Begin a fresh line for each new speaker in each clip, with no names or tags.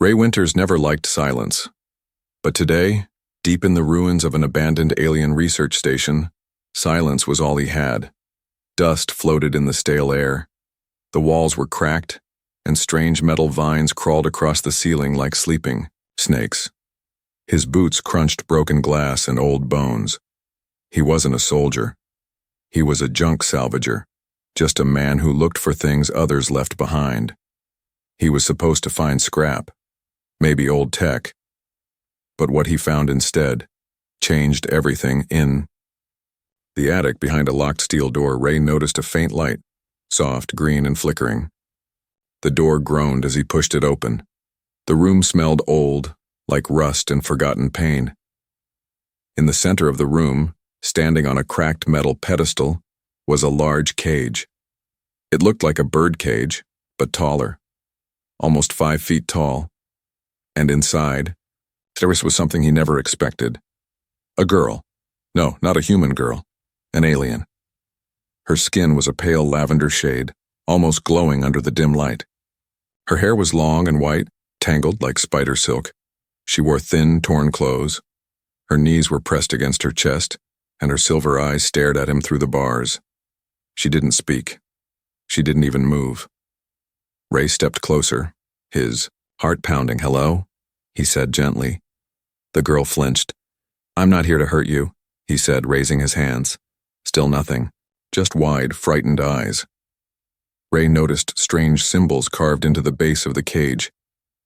Ray Winters never liked silence. But today, deep in the ruins of an abandoned alien research station, silence was all he had. Dust floated in the stale air. The walls were cracked, and strange metal vines crawled across the ceiling like sleeping snakes. His boots crunched broken glass and old bones. He wasn't a soldier. He was a junk salvager, just a man who looked for things others left behind. He was supposed to find scrap, maybe old tech. But what he found instead changed everything. In the attic behind a locked steel door, Ray noticed a faint light, soft, green, and flickering. The door groaned as he pushed it open. The room smelled old, like rust and forgotten pain. In the center of the room, standing on a cracked metal pedestal, was a large cage. It looked like a bird cage, but taller, almost 5 feet tall. And inside, there was something he never expected. A girl. No, not a human girl. An alien. Her skin was a pale lavender shade, almost glowing under the dim light. Her hair was long and white, tangled like spider silk. She wore thin, torn clothes. Her knees were pressed against her chest, and her silver eyes stared at him through the bars. She didn't speak. She didn't even move. Ray stepped closer, his heart pounding. "Hello?" he said gently. The girl flinched. "I'm not here to hurt you," he said, raising his hands. Still nothing, just wide, frightened eyes. Ray noticed strange symbols carved into the base of the cage.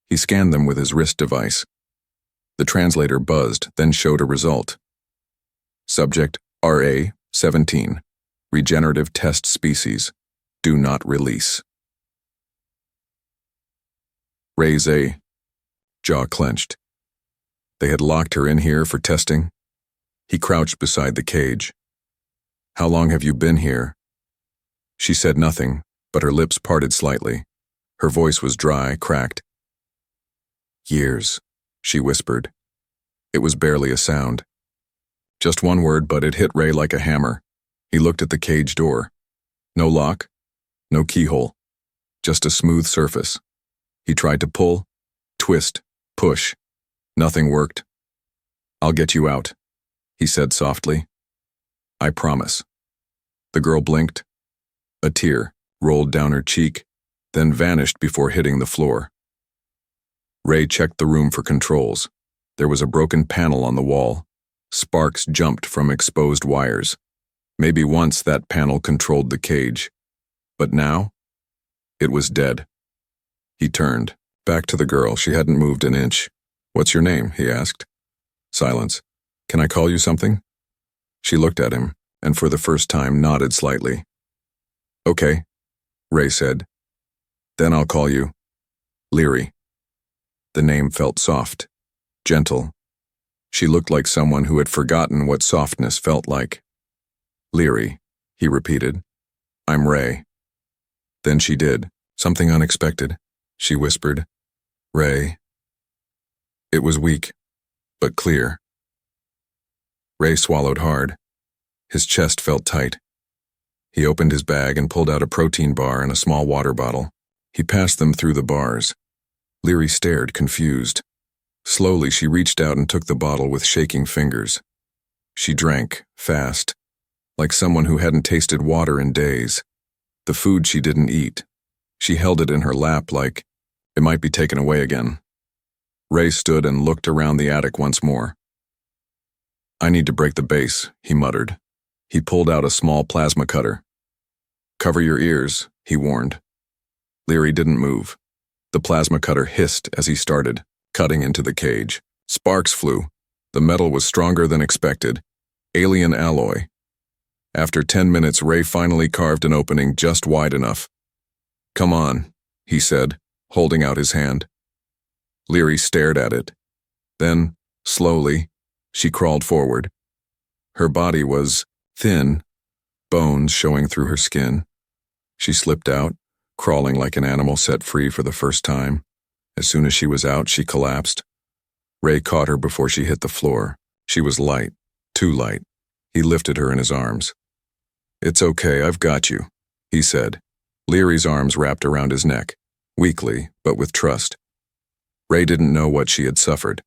He scanned them with his wrist device. The translator buzzed, then showed a result. Subject RA-17, regenerative test species. Do not release. Ray's jaw clenched. They had locked her in here for testing. He crouched beside the cage. "How long have you been here?" She said nothing, but her lips parted slightly. Her voice was dry, cracked. "Years," she whispered. It was barely a sound. Just one word, but it hit Ray like a hammer. He looked at the cage door. No lock, no keyhole, just a smooth surface. He tried to pull, twist, push. Nothing worked. "I'll get you out," he said softly. "I promise." The girl blinked. A tear rolled down her cheek, then vanished before hitting the floor. Ray checked the room for controls. There was a broken panel on the wall. Sparks jumped from exposed wires. Maybe once that panel controlled the cage. But now, it was dead. He turned, back to the girl. She hadn't moved an inch. "What's your name?" he asked. Silence. "Can I call you something?" She looked at him, and for the first time nodded slightly. "Okay," Ray said. "Then I'll call you Leary." The name felt soft, gentle. She looked like someone who had forgotten what softness felt like. "Leary," he repeated. "I'm Ray." Then she did. "Something unexpected," she whispered. "Ray." It was weak, but clear. Ray swallowed hard. His chest felt tight. He opened his bag and pulled out a protein bar and a small water bottle. He passed them through the bars. Leary stared, confused. Slowly, she reached out and took the bottle with shaking fingers. She drank, fast, like someone who hadn't tasted water in days. The food she didn't eat. She held it in her lap like it might be taken away again. Ray stood and looked around the attic once more. "I need to break the base," he muttered. He pulled out a small plasma cutter. "Cover your ears," he warned. Leary didn't move. The plasma cutter hissed as he started, cutting into the cage. Sparks flew. The metal was stronger than expected. Alien alloy. After 10 minutes, Ray finally carved an opening just wide enough. "Come on," he said, holding out his hand. Leary stared at it. Then, slowly, she crawled forward. Her body was thin, bones showing through her skin. She slipped out, crawling like an animal set free for the first time. As soon as she was out, she collapsed. Ray caught her before she hit the floor. She was light, too light. He lifted her in his arms. "It's okay, I've got you," he said. Leary's arms wrapped around his neck, weakly, but with trust. Ray didn't know what she had suffered,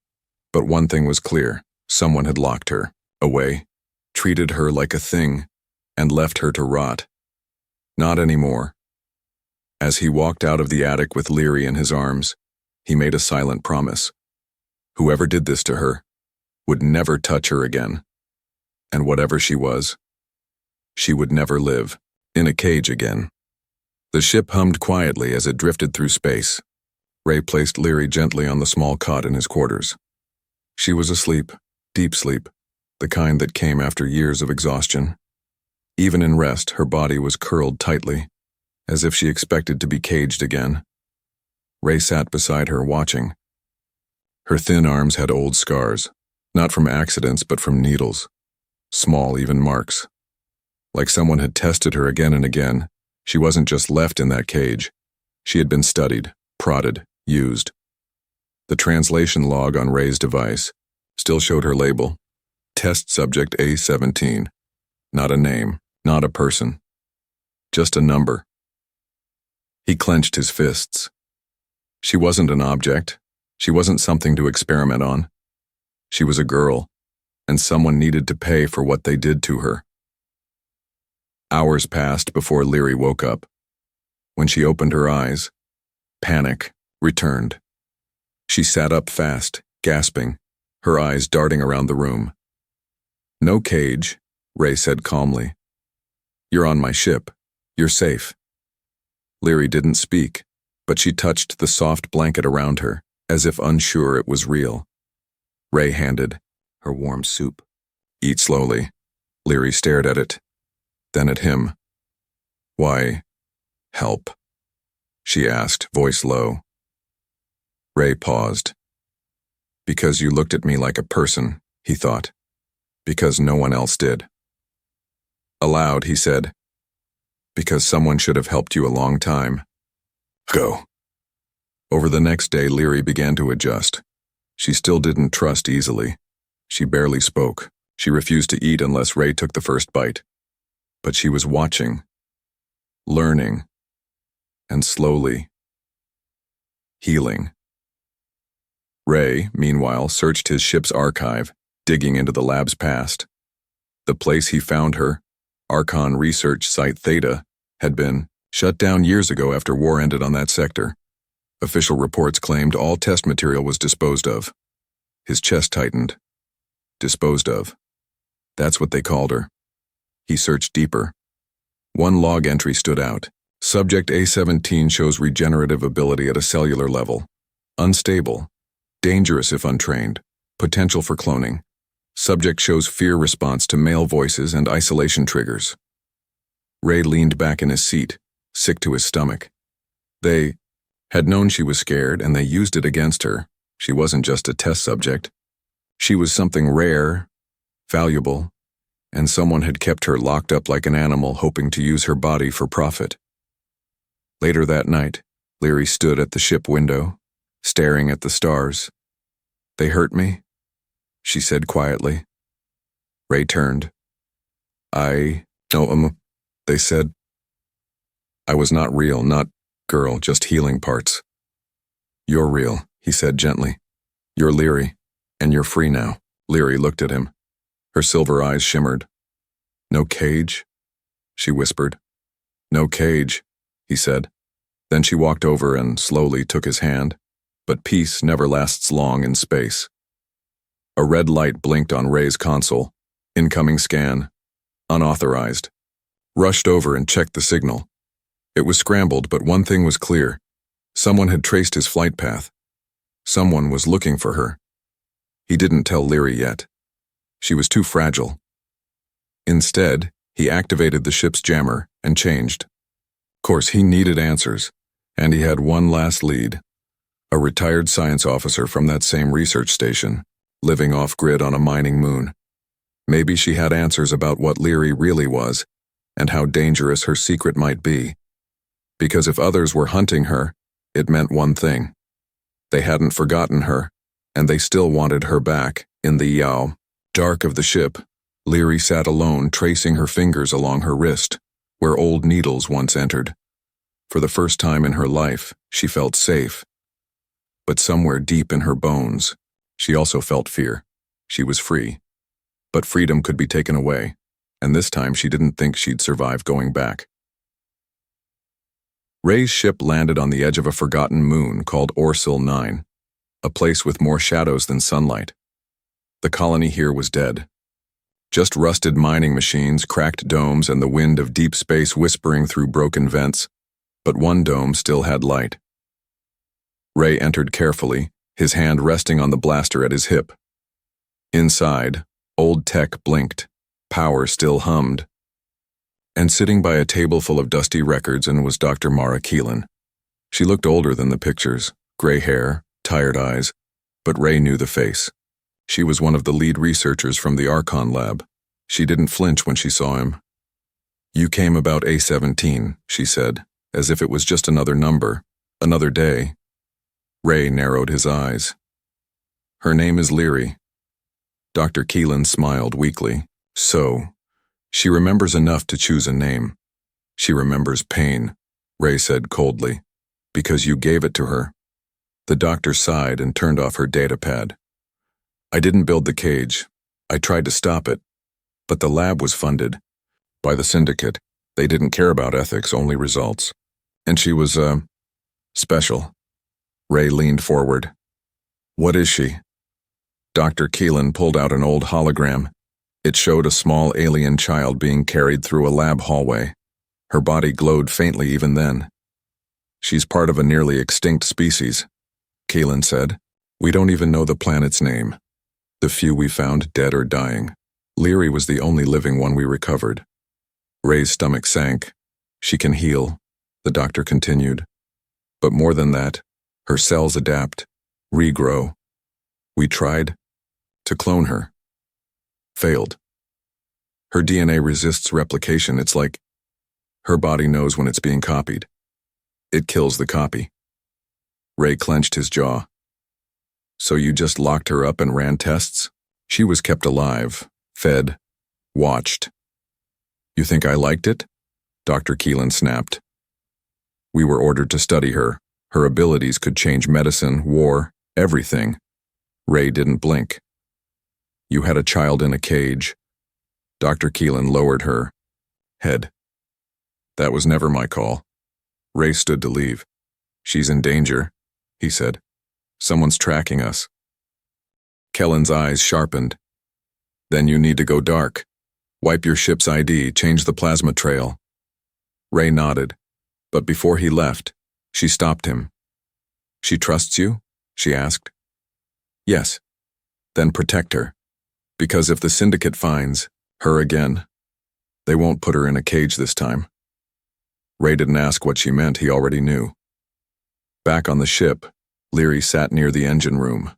but one thing was clear. Someone had locked her away, treated her like a thing, and left her to rot. Not anymore. As he walked out of the attic with Leary in his arms, he made a silent promise. Whoever did this to her would never touch her again. And whatever she was, she would never live in a cage again. The ship hummed quietly as it drifted through space. Ray placed Leary gently on the small cot in his quarters. She was asleep, deep sleep, the kind that came after years of exhaustion. Even in rest, her body was curled tightly, as if she expected to be caged again. Ray sat beside her, watching. Her thin arms had old scars, not from accidents but from needles, small, even marks. Like someone had tested her again and again. She wasn't just left in that cage. She had been studied, prodded, used. The translation log on Ray's device still showed her label, Test Subject A17. Not a name, not a person, just a number. He clenched his fists. She wasn't an object. She wasn't something to experiment on. She was a girl, and someone needed to pay for what they did to her. Hours passed before Leary woke up. When she opened her eyes, panic returned. She sat up fast, gasping, her eyes darting around the room. No cage, Ray said calmly. You're on my ship. You're safe. Leary didn't speak, but she touched the soft blanket around her, as if unsure it was real. Ray handed her warm soup. Eat slowly. Leary stared at it, then at him. Why, help? She asked, voice low. Ray paused. Because you looked at me like a person, he thought. Because no one else did. Aloud, he said, because someone should have helped you a long time. Go. Over the next day, Leary began to adjust. She still didn't trust easily. She barely spoke. She refused to eat unless Ray took the first bite. But she was watching, learning, and slowly healing. Ray, meanwhile, searched his ship's archive, digging into the lab's past. The place he found her, Archon Research Site Theta, had been shut down years ago after war ended on that sector. Official reports claimed all test material was disposed of. His chest tightened. Disposed of. That's what they called her. He searched deeper. One log entry stood out. Subject A17 shows regenerative ability at a cellular level. Unstable. Dangerous if untrained. Potential for cloning. Subject shows fear response to male voices and isolation triggers. Ray leaned back in his seat, sick to his stomach. They had known she was scared, and they used it against her. She wasn't just a test subject. She was something rare, valuable, and someone had kept her locked up like an animal, hoping to use her body for profit. Later that night, Leary stood at the ship window, staring at the stars. They hurt me, she said quietly. Ray turned. I know, they said. I was not real, not girl, just healing parts. You're real, he said gently. You're Leary, and you're free now. Leary looked at him. Her silver eyes shimmered. No cage? She whispered. No cage, he said. Then she walked over and slowly took his hand. But peace never lasts long in space. A red light blinked on Ray's console. Incoming scan. Unauthorized. Rushed over and checked the signal. It was scrambled, but one thing was clear. Someone had traced his flight path. Someone was looking for her. He didn't tell Leary yet. She was too fragile. Instead, he activated the ship's jammer and changed. Of course, he needed answers, and he had one last lead. A retired science officer from that same research station, living off-grid on a mining moon. Maybe she had answers about what Leary really was, and how dangerous her secret might be. Because if others were hunting her, it meant one thing. They hadn't forgotten her, and they still wanted her back. In the dark of the ship, Leary sat alone, tracing her fingers along her wrist, where old needles once entered. For the first time in her life, she felt safe. But somewhere deep in her bones, she also felt fear. She was free. But freedom could be taken away, and this time she didn't think she'd survive going back. Ray's ship landed on the edge of a forgotten moon called Orsil 9, a place with more shadows than sunlight. The colony here was dead. Just rusted mining machines, cracked domes, and the wind of deep space whispering through broken vents, but one dome still had light. Ray entered carefully, his hand resting on the blaster at his hip. Inside, old tech blinked, power still hummed. And sitting by a table full of dusty records was Dr. Mara Keelan. She looked older than the pictures, gray hair, tired eyes, but Ray knew the face. She was one of the lead researchers from the Archon lab. She didn't flinch when she saw him. "You came about A17, she said, as if it was just another number, another day. Ray narrowed his eyes. "Her name is Leary." Dr. Keelan smiled weakly. "So, she remembers enough to choose a name. She remembers pain," Ray said coldly, "because you gave it to her." The doctor sighed and turned off her data pad. "I didn't build the cage. I tried to stop it. But the lab was funded by the syndicate. They didn't care about ethics, only results. And she was, special." Ray leaned forward. "What is she?" Dr. Keelan pulled out an old hologram. It showed a small alien child being carried through a lab hallway. Her body glowed faintly even then. "She's part of a nearly extinct species," Keelan said. "We don't even know the planet's name. The few we found dead or dying. Leary was the only living one we recovered." Ray's stomach sank. "She can heal," the doctor continued. "But more than that, her cells adapt, regrow. We tried to clone her. Failed. Her DNA resists replication. It's like her body knows when it's being copied. It kills the copy." Ray clenched his jaw. "So you just locked her up and ran tests?" "She was kept alive, fed, watched." "You think I liked it?" Dr. Keelan snapped. "We were ordered to study her. Her abilities could change medicine, war, everything." Ray didn't blink. "You had a child in a cage." Dr. Keelan lowered her head. "That was never my call." Ray stood to leave. "She's in danger," he said. "Someone's tracking us." Kellen's eyes sharpened. "Then you need to go dark. Wipe your ship's ID, change the plasma trail." Ray nodded, but before he left, she stopped him. "She trusts you?" she asked. "Yes." "Then protect her. Because if the syndicate finds her again, they won't put her in a cage this time." Ray didn't ask what she meant, he already knew. Back on the ship, Leary sat near the engine room.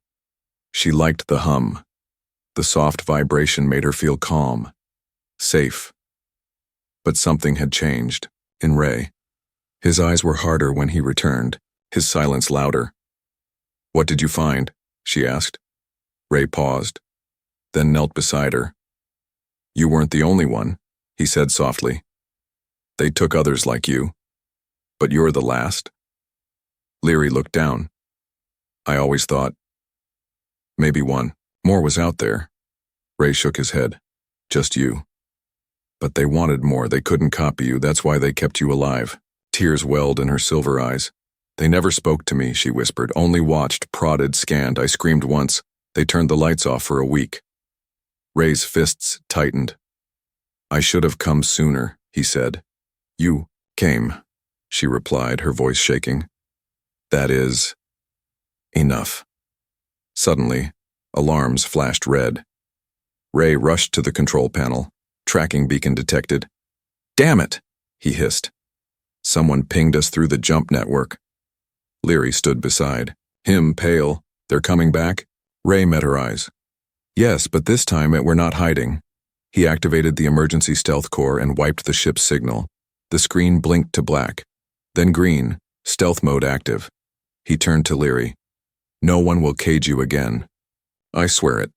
She liked the hum. The soft vibration made her feel calm, safe. But something had changed, in Ray. His eyes were harder when he returned, his silence louder. "What did you find?" she asked. Ray paused, then knelt beside her. "You weren't the only one," he said softly. "They took others like you. But you're the last." Leary looked down. "I always thought maybe one more was out there." Ray shook his head. "Just you. But they wanted more. They couldn't copy you. That's why they kept you alive." Tears welled in her silver eyes. "They never spoke to me," she whispered. "Only watched, prodded, scanned. I screamed once. They turned the lights off for a week." Ray's fists tightened. "I should have come sooner," he said. "You came," she replied, her voice shaking. "That is enough." Suddenly, alarms flashed red. Ray rushed to the control panel. Tracking beacon detected. "Damn it!" he hissed. "Someone pinged us through the jump network." Leary stood beside him, pale. "They're coming back?" Ray met her eyes. "Yes, but this time we're not hiding." He activated the emergency stealth core and wiped the ship's signal. The screen blinked to black, then green, stealth mode active. He turned to Leary. "No one will cage you again. I swear it."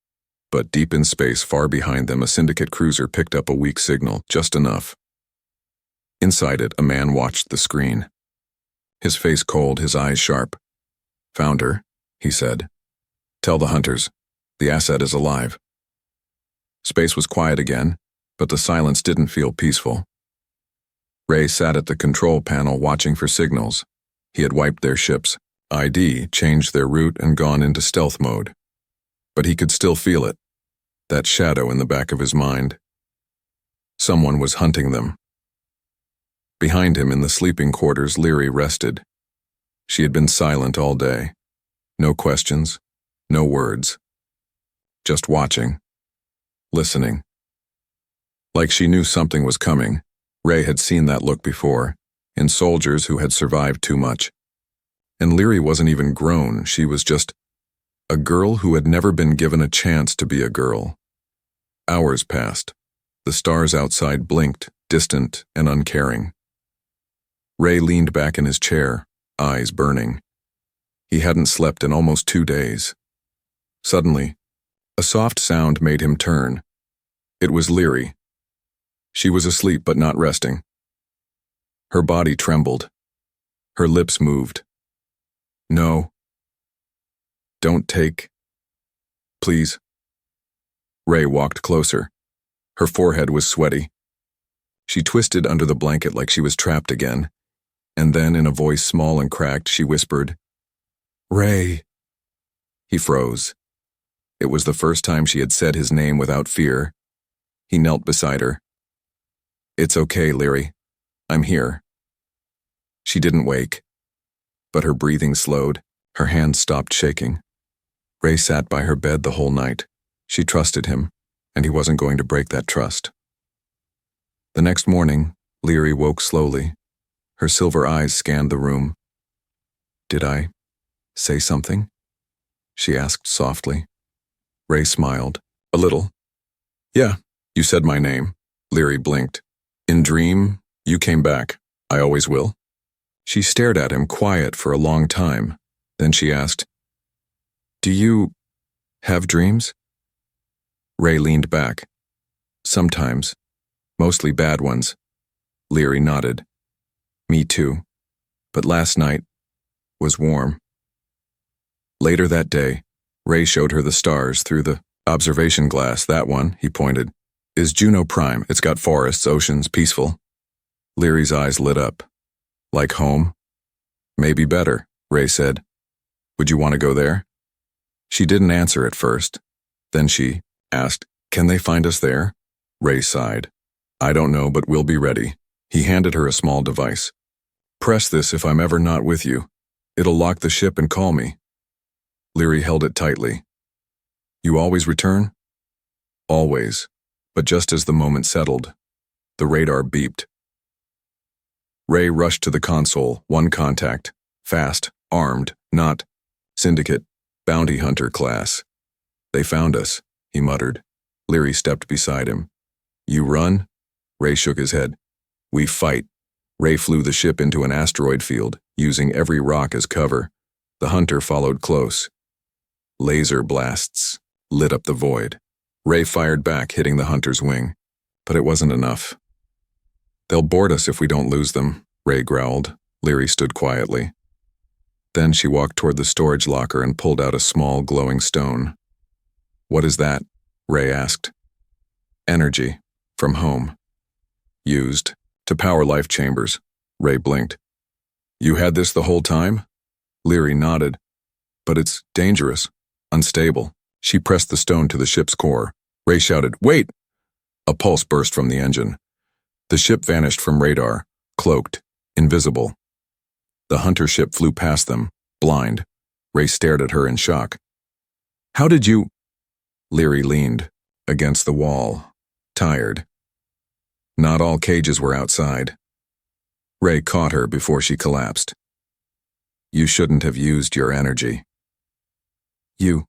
But deep in space, far behind them, a syndicate cruiser picked up a weak signal, just enough. Inside it, a man watched the screen. His face cold, his eyes sharp. "Found her," he said. Tell the hunters. The asset is alive. Space was quiet again, but the silence didn't feel peaceful. Ray sat at the control panel watching for signals. He had wiped their ship's ID, changed their route, and gone into stealth mode. But he could still feel it, that shadow in the back of his mind. Someone was hunting them. Behind him in the sleeping quarters, Leary rested. She had been silent all day. No questions, no words. Just watching, listening. Like she knew something was coming. Ray had seen that look before, in soldiers who had survived too much. And Leary wasn't even grown, she was just a girl who had never been given a chance to be a girl. Hours passed. The stars outside blinked, distant and uncaring. Ray leaned back in his chair, eyes burning. He hadn't slept in almost 2 days. Suddenly, a soft sound made him turn. It was Leary. She was asleep but not resting. Her body trembled. Her lips moved. No. Don't take. Please. Ray walked closer. Her forehead was sweaty. She twisted under the blanket like she was trapped again, and then in a voice small and cracked, she whispered, Ray. He froze. It was the first time she had said his name without fear. He knelt beside her. It's okay, Leary. I'm here. She didn't wake, but her breathing slowed. Her hands stopped shaking. Ray sat by her bed the whole night. She trusted him, and he wasn't going to break that trust. The next morning, Leary woke slowly. Her silver eyes scanned the room. Did I say something? She asked softly. Ray smiled. A little. Yeah, you said my name. Leary blinked. In dream, you came back. I always will. She stared at him, quiet for a long time. Then she asked, Do you have dreams? Ray leaned back. Sometimes. Mostly bad ones. Leary nodded. Me too. But last night was warm. Later that day, Ray showed her the stars through the observation glass. That one, he pointed, is Juno Prime. It's got forests, oceans, peaceful. Leary's eyes lit up. Like home? Maybe better, Ray said. Would you want to go there? She didn't answer at first. Then she asked, Can they find us there? Ray sighed. I don't know, but we'll be ready. He handed her a small device. Press this if I'm ever not with you. It'll lock the ship and call me. Leary held it tightly. You always return? Always. But just as the moment settled, the radar beeped. Ray rushed to the console, one contact, fast, armed, not syndicate, bounty hunter class. They found us, he muttered. Leary stepped beside him. You run? Ray shook his head. We fight. Ray flew the ship into an asteroid field, using every rock as cover. The hunter followed close. Laser blasts lit up the void. Ray fired back, hitting the hunter's wing. But it wasn't enough. They'll board us if we don't lose them, Ray growled. Leary stood quietly. Then she walked toward the storage locker and pulled out a small, glowing stone. What is that? Ray asked. Energy. From home. Used. To power life chambers. Ray blinked. You had this the whole time? Leary nodded. But it's dangerous. Unstable. She pressed the stone to the ship's core. Ray shouted, Wait! A pulse burst from the engine. The ship vanished from radar, cloaked, invisible. The hunter ship flew past them, blind. Ray stared at her in shock. How did you? Leary leaned against the wall, tired. Not all cages were outside. Ray caught her before she collapsed. You shouldn't have used your energy. You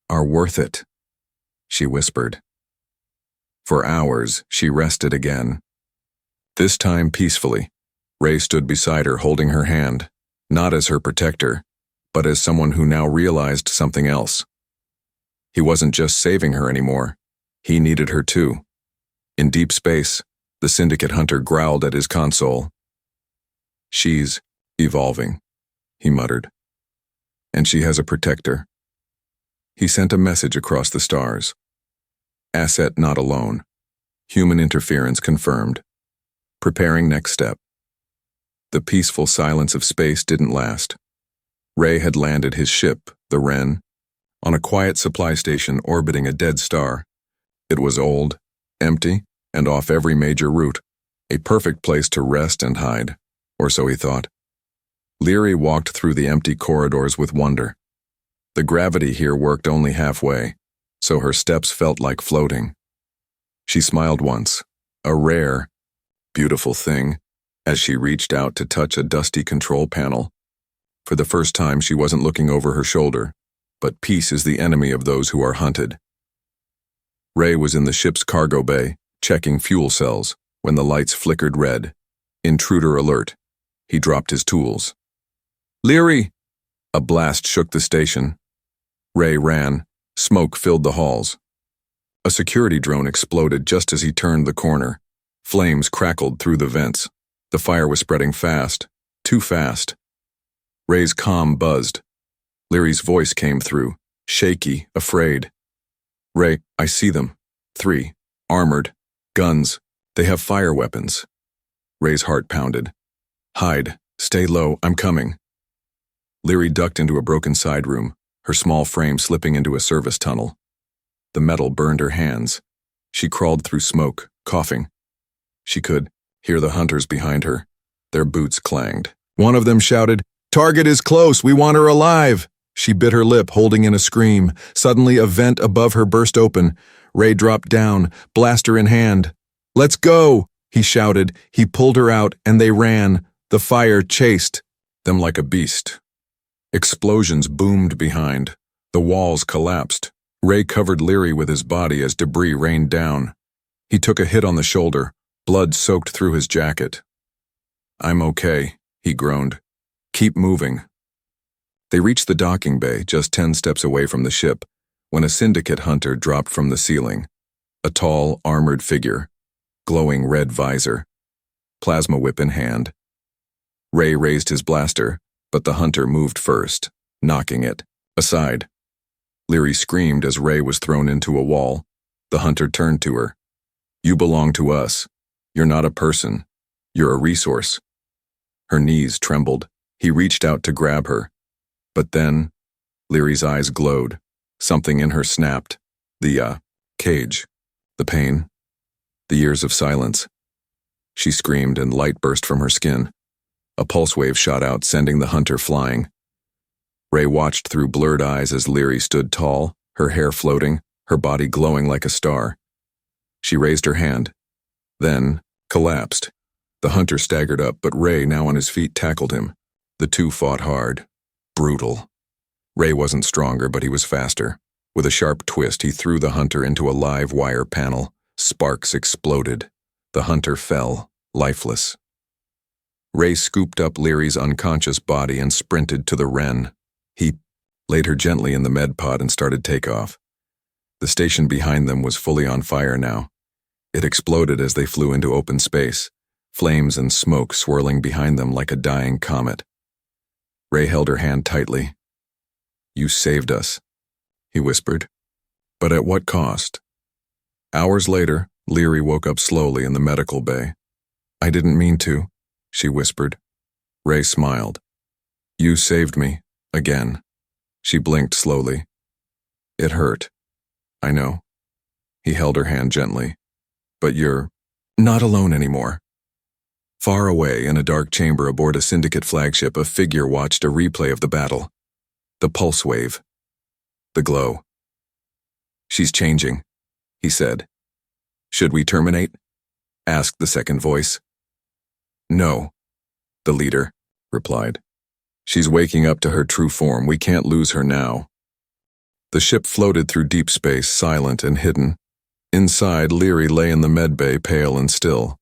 are worth it, she whispered. For hours, she rested again. This time peacefully. Ray stood beside her, holding her hand, not as her protector, but as someone who now realized something else. He wasn't just saving her anymore. He needed her too. In deep space, the syndicate hunter growled at his console. She's evolving, he muttered. And she has a protector. He sent a message across the stars. Asset not alone. Human interference confirmed. Preparing next step. The peaceful silence of space didn't last. Ray had landed his ship, the Wren, on a quiet supply station orbiting a dead star. It was old, empty, and off every major route. A perfect place to rest and hide, or so he thought. Leary walked through the empty corridors with wonder. The gravity here worked only halfway, so her steps felt like floating. She smiled once, a rare, beautiful thing, as she reached out to touch a dusty control panel. For the first time, she wasn't looking over her shoulder, but peace is the enemy of those who are hunted. Ray was in the ship's cargo bay, checking fuel cells, when the lights flickered red. Intruder alert. He dropped his tools. "Leary!" A blast shook the station. Ray ran. Smoke filled the halls. A security drone exploded just as he turned the corner. Flames crackled through the vents. The fire was spreading fast. Too fast. Ray's comm buzzed. Leary's voice came through, shaky, afraid. "Ray, I see them. 3. Armored. Guns. They have fire weapons." Ray's heart pounded. "Hide. Stay low. I'm coming." Leary ducked into a broken side room, her small frame slipping into a service tunnel. The metal burned her hands. She crawled through smoke, coughing. She could hear the hunters behind her. Their boots clanged. One of them shouted, "Target is close. We want her alive." She bit her lip, holding in a scream. Suddenly, a vent above her burst open. Ray dropped down, blaster in hand. "Let's go!" he shouted. He pulled her out, and they ran. The fire chased them like a beast. Explosions boomed behind. The walls collapsed. Ray covered Leary with his body as debris rained down. He took a hit on the shoulder. Blood soaked through his jacket. "I'm okay," he groaned. "Keep moving." They reached the docking bay, just 10 steps away from the ship, when a syndicate hunter dropped from the ceiling. A tall, armored figure, glowing red visor, plasma whip in hand. Ray raised his blaster, but the hunter moved first, knocking it aside. Leary screamed as Ray was thrown into a wall. The hunter turned to her. "You belong to us. You're not a person. You're a resource." Her knees trembled. He reached out to grab her. But then, Leary's eyes glowed. Something in her snapped. The cage. The pain. The years of silence. She screamed and light burst from her skin. A pulse wave shot out, sending the hunter flying. Ray watched through blurred eyes as Leary stood tall, her hair floating, her body glowing like a star. She raised her hand, then collapsed. The hunter staggered up, but Ray, now on his feet, tackled him. The two fought hard. Brutal. Ray wasn't stronger, but he was faster. With a sharp twist, he threw the hunter into a live wire panel. Sparks exploded. The hunter fell, lifeless. Ray scooped up Leary's unconscious body and sprinted to the Wren. He laid her gently in the med pod and started takeoff. The station behind them was fully on fire now. It exploded as they flew into open space, flames and smoke swirling behind them like a dying comet. Ray held her hand tightly. "You saved us," he whispered. "But at what cost?" Hours later, Leary woke up slowly in the medical bay. "I didn't mean to," she whispered. Ray smiled. "You saved me, again." She blinked slowly. "It hurt. I know." He held her hand gently. "But you're not alone anymore." Far away, in a dark chamber aboard a syndicate flagship, a figure watched a replay of the battle. The pulse wave. The glow. "She's changing," he said. "Should we terminate?" asked the second voice. "No," the leader replied. "She's waking up to her true form. We can't lose her now." The ship floated through deep space, silent and hidden. Inside, Leary lay in the med bay, pale and still.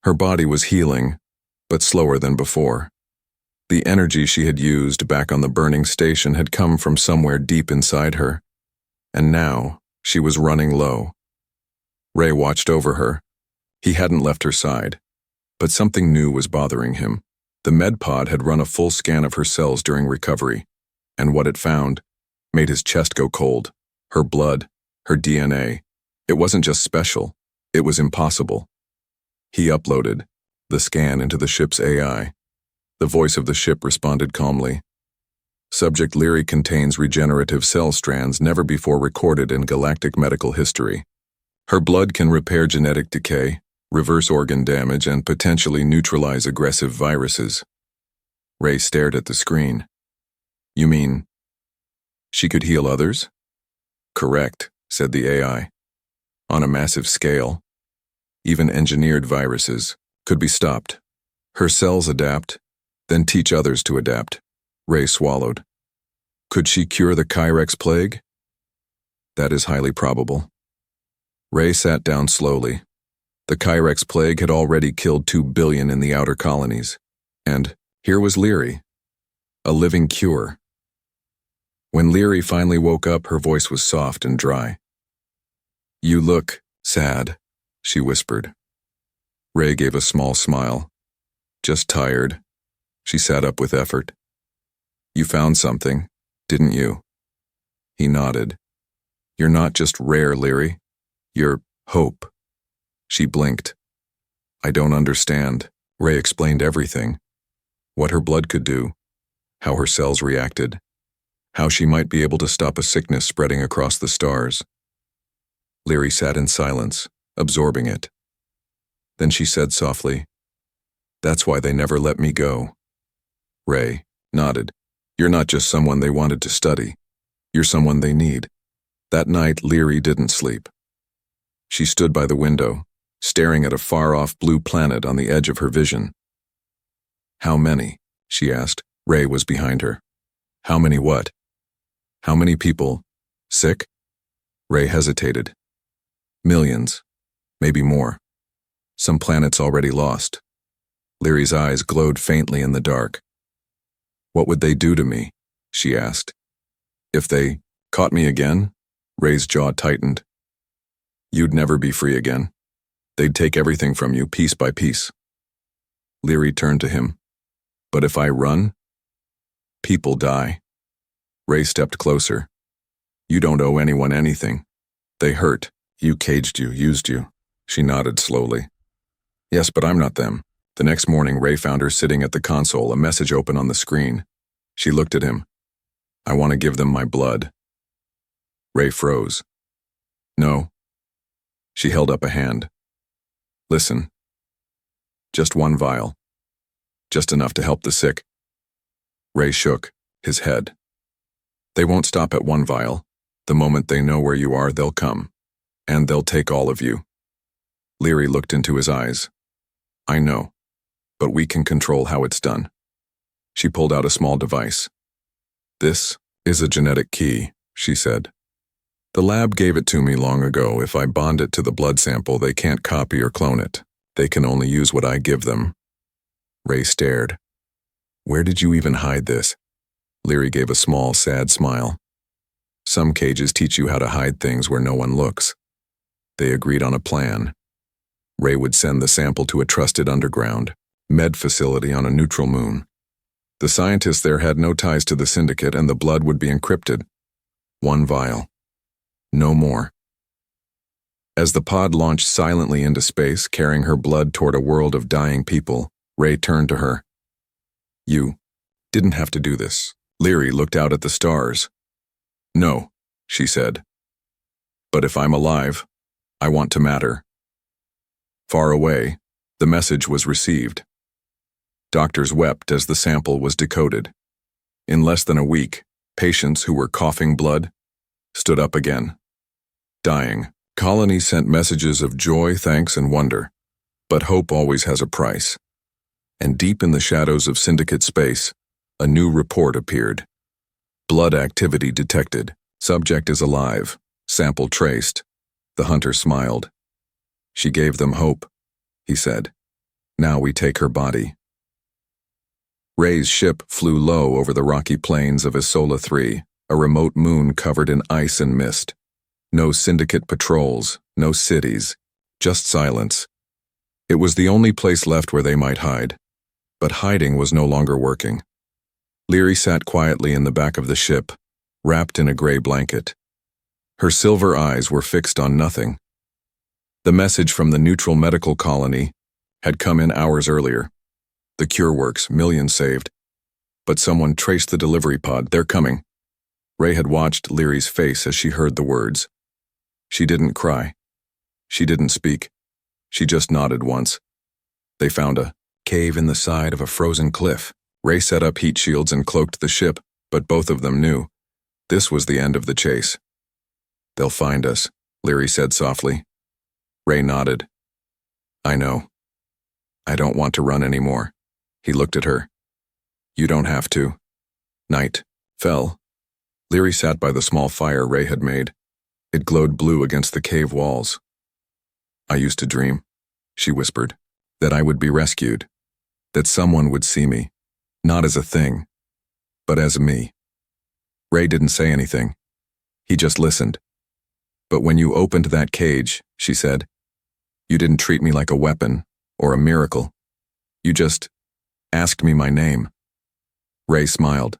Her body was healing, but slower than before. The energy she had used back on the burning station had come from somewhere deep inside her, and now she was running low. Ray watched over her. He hadn't left her side, but something new was bothering him. The med pod had run a full scan of her cells during recovery, and what it found made his chest go cold. Her blood, her DNA. It wasn't just special, it was impossible. He uploaded the scan into the ship's AI. The voice of the ship responded calmly. Subject Leary contains regenerative cell strands never before recorded in galactic medical history. Her blood can repair genetic decay, reverse organ damage, and potentially neutralize aggressive viruses. Ray stared at the screen. You mean she could heal others? Correct, said the AI. On a massive scale. Even engineered viruses could be stopped. Her cells adapt, then teach others to adapt. Ray swallowed. Could she cure the Kyrex plague? That is highly probable. Ray sat down slowly. The Kyrex plague had already killed 2 billion in the outer colonies. And here was Leary. A living cure. When Leary finally woke up, her voice was soft and dry. You look sad, she whispered. Ray gave a small smile. Just tired. She sat up with effort. You found something, didn't you? He nodded. You're not just rare, Leary. You're hope. She blinked. I don't understand. Ray explained everything. What her blood could do, how her cells reacted, how she might be able to stop a sickness spreading across the stars. Leary sat in silence, absorbing it. Then she said softly, That's why they never let me go. Ray nodded. You're not just someone they wanted to study. You're someone they need. That night, Leary didn't sleep. She stood by the window, staring at a far-off blue planet on the edge of her vision. How many? She asked. Ray was behind her. How many what? How many people? Sick? Ray hesitated. Millions. Maybe more. Some planets already lost. Leary's eyes glowed faintly in the dark. What would they do to me? She asked. If they caught me again? Ray's jaw tightened. You'd never be free again. They'd take everything from you, piece by piece. Leary turned to him. But if I run? People die. Ray stepped closer. You don't owe anyone anything. They hurt. You caged you, used you. She nodded slowly. Yes, but I'm not them. The next morning, Ray found her sitting at the console, a message open on the screen. She looked at him. I want to give them my blood. Ray froze. No. She held up a hand. Listen. Just 1 vial. Just enough to help the sick. Ray shook his head. They won't stop at 1 vial. The moment they know where you are, they'll come. And they'll take all of you. Leary looked into his eyes. I know. But we can control how it's done. She pulled out a small device. This is a genetic key, she said. The lab gave it to me long ago. If I bond it to the blood sample, they can't copy or clone it. They can only use what I give them. Ray stared. Where did you even hide this? Leary gave a small, sad smile. Some cages teach you how to hide things where no one looks. They agreed on a plan. Ray would send the sample to a trusted underground med facility on a neutral moon. The scientists there had no ties to the syndicate, and the blood would be encrypted. 1 vial. No more. As the pod launched silently into space, carrying her blood toward a world of dying people, Ray turned to her. You didn't have to do this. Leary looked out at the stars. No, she said. But if I'm alive, I want to matter. Far away, the message was received. Doctors wept as the sample was decoded. In less than a week, patients who were coughing blood stood up again. Dying, colonies sent messages of joy, thanks, and wonder. But hope always has a price. And deep in the shadows of syndicate space, a new report appeared. Blood activity detected. Subject is alive. Sample traced. The hunter smiled. She gave them hope, he said. Now we take her body. Ray's ship flew low over the rocky plains of Isola 3, a remote moon covered in ice and mist. No syndicate patrols, no cities, just silence. It was the only place left where they might hide. But hiding was no longer working. Leary sat quietly in the back of the ship, wrapped in a gray blanket. Her silver eyes were fixed on nothing. The message from the neutral medical colony had come in hours earlier. The cure works, millions saved. But someone traced the delivery pod. They're coming. Ray had watched Leary's face as she heard the words. She didn't cry. She didn't speak. She just nodded once. They found a cave in the side of a frozen cliff. Ray set up heat shields and cloaked the ship, but both of them knew this was the end of the chase. They'll find us, Leary said softly. Ray nodded. I know. I don't want to run anymore. He looked at her. You don't have to. Night fell. Leary sat by the small fire Ray had made. It glowed blue against the cave walls. I used to dream, she whispered, that I would be rescued, that someone would see me, not as a thing, but as me. Ray didn't say anything. He just listened. But when you opened that cage, she said, you didn't treat me like a weapon or a miracle. You just asked me my name. Ray smiled.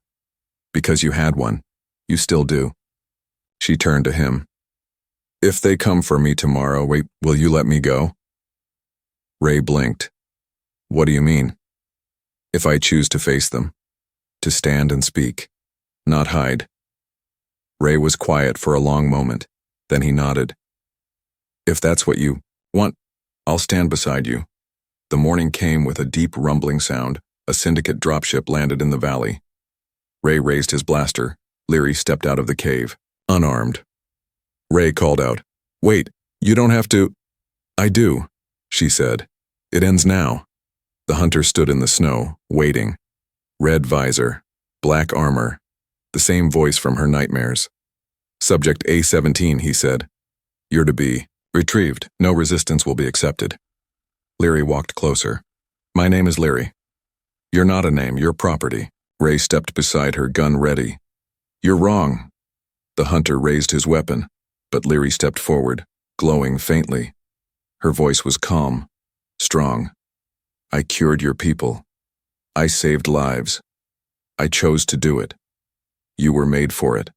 Because you had one. You still do. She turned to him. If they come for me tomorrow, will you let me go? Ray blinked. What do you mean? If I choose to face them, to stand and speak, not hide. Ray was quiet for a long moment, then he nodded. If that's what you want, I'll stand beside you. The morning came with a deep rumbling sound. A syndicate dropship landed in the valley. Ray raised his blaster. Leary stepped out of the cave, unarmed. Ray called out, Wait, you don't have to. I do, she said. It ends now. The hunter stood in the snow, waiting. Red visor, black armor, the same voice from her nightmares. Subject A-17, he said. You're to be retrieved. No resistance will be accepted. Leary walked closer. My name is Leary. You're not a name, you're property. Ray stepped beside her, gun ready. You're wrong. The hunter raised his weapon, but Leary stepped forward, glowing faintly. Her voice was calm, strong. I cured your people. I saved lives. I chose to do it. You were made for it.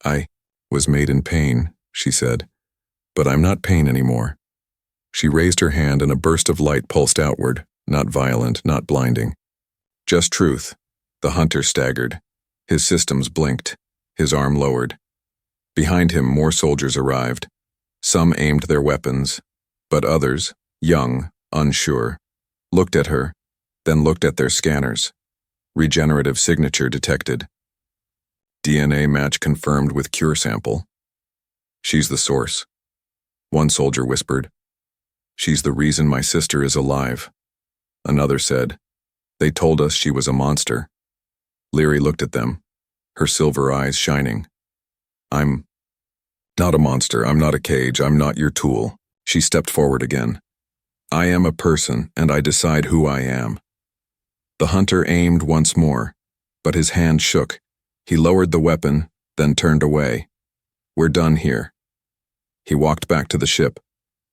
I was made in pain, she said. But I'm not pain anymore. She raised her hand and a burst of light pulsed outward, not violent, not blinding. Just truth. The hunter staggered. His systems blinked. His arm lowered. Behind him, more soldiers arrived. Some aimed their weapons, but others, young, unsure, looked at her, then looked at their scanners. Regenerative signature detected. DNA match confirmed with cure sample. She's the source. One soldier whispered. She's the reason my sister is alive. Another said. They told us she was a monster. Leary looked at them, her silver eyes shining. I'm not a monster, I'm not a cage, I'm not your tool. She stepped forward again. I am a person, and I decide who I am. The hunter aimed once more, but his hand shook. He lowered the weapon, then turned away. We're done here. He walked back to the ship.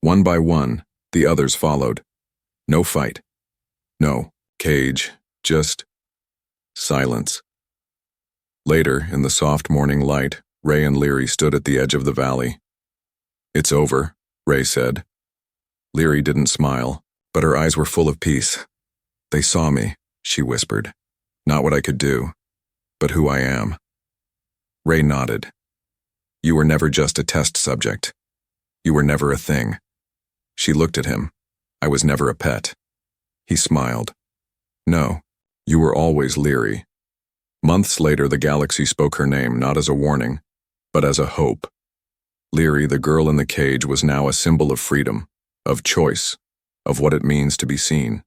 One by one, the others followed. No fight. No cage, just silence. Later, in the soft morning light, Ray and Leary stood at the edge of the valley. It's over, Ray said. Leary didn't smile, but her eyes were full of peace. They saw me, she whispered. Not what I could do, but who I am. Ray nodded. You were never just a test subject. You were never a thing. She looked at him. I was never a pet. He smiled. No, you were always Leary. Months later, the galaxy spoke her name not as a warning, but as a hope. Leary, the girl in the cage, was now a symbol of freedom, of choice, of what it means to be seen.